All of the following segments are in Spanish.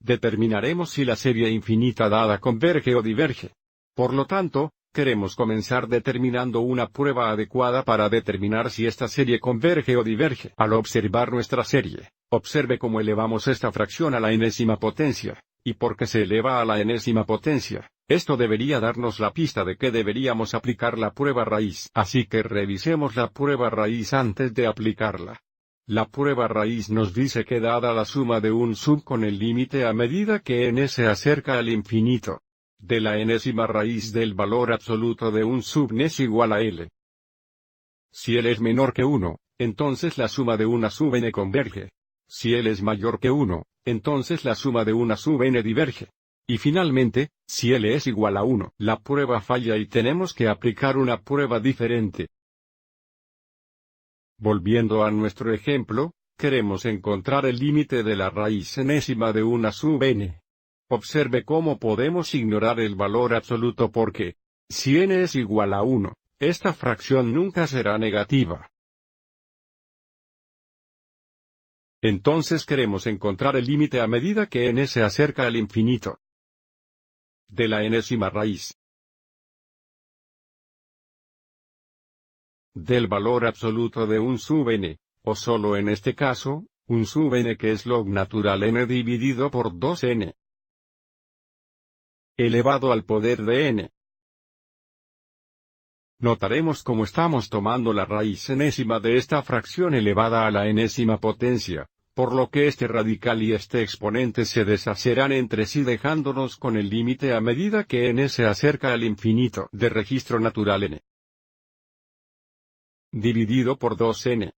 Determinaremos si la serie infinita dada converge o diverge. Por lo tanto, queremos comenzar determinando una prueba adecuada para determinar si esta serie converge o diverge. Al observar nuestra serie, observe cómo elevamos esta fracción a la enésima potencia, y porque se eleva a la enésima potencia, esto debería darnos la pista de que deberíamos aplicar la prueba raíz. Así que revisemos la prueba raíz antes de aplicarla. La prueba raíz nos dice que dada la suma de un sub con el límite a medida que n se acerca al infinito, de la enésima raíz del valor absoluto de un sub n es igual a L. Si L es menor que 1, entonces la suma de una sub n converge. Si L es mayor que 1, entonces la suma de una sub n diverge. Y finalmente, si L es igual a 1, la prueba falla y tenemos que aplicar una prueba diferente. Volviendo a nuestro ejemplo, queremos encontrar el límite de la raíz enésima de una sub n. Observe cómo podemos ignorar el valor absoluto porque, si n es igual a 1, esta fracción nunca será negativa. Entonces queremos encontrar el límite a medida que n se acerca al infinito de la enésima raíz del valor absoluto de un sub n, o solo en este caso, un sub n que es log natural n dividido por 2n elevado al poder de n. Notaremos cómo estamos tomando la raíz enésima de esta fracción elevada a la enésima potencia, por lo que este radical y este exponente se deshacerán entre sí dejándonos con el límite a medida que n se acerca al infinito de registro natural n dividido por 2n.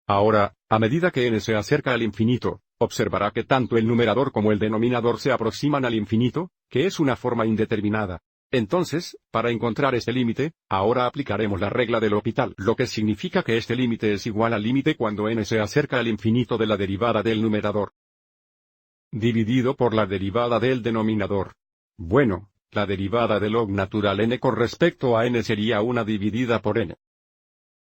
Ahora, a medida que n se acerca al infinito, observará que tanto el numerador como el denominador se aproximan al infinito, que es una forma indeterminada. Entonces, para encontrar este límite, ahora aplicaremos la regla del L'Hopital, lo que significa que este límite es igual al límite cuando n se acerca al infinito de la derivada del numerador dividido por la derivada del denominador. Bueno, la derivada de log natural n con respecto a n sería una dividida por n.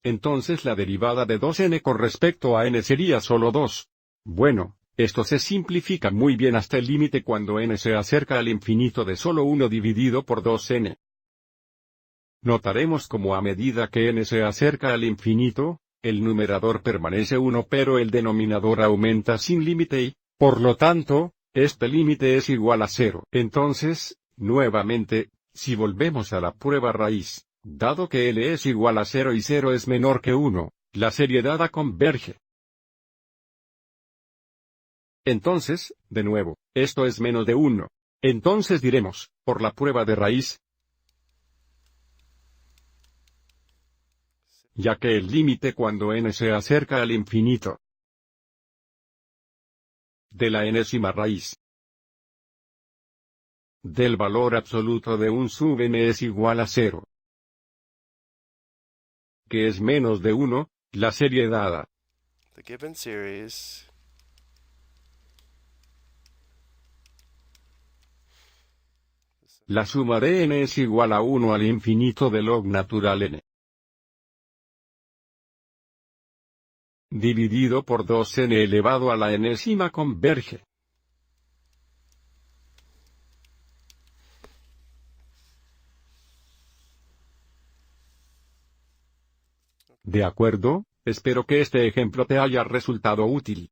Entonces la derivada de 2n con respecto a n sería solo 2. Bueno, esto se simplifica muy bien hasta el límite cuando n se acerca al infinito de solo 1 dividido por 2n. Notaremos como a medida que n se acerca al infinito, el numerador permanece 1 pero el denominador aumenta sin límite y, por lo tanto, este límite es igual a 0. Entonces, nuevamente, si volvemos a la prueba raíz, dado que L es igual a 0 y 0 es menor que 1, la serie dada converge. Entonces, de nuevo, esto es menos de 1. Entonces diremos, por la prueba de raíz, ya que el límite cuando n se acerca al infinito de la enésima raíz del valor absoluto de un sub n es igual a 0, que es menos de 1, la serie dada The given series la suma de n es igual a 1 al infinito de log natural n dividido por 2n elevado a la enésima converge. ¿De acuerdo? Espero que este ejemplo te haya resultado útil.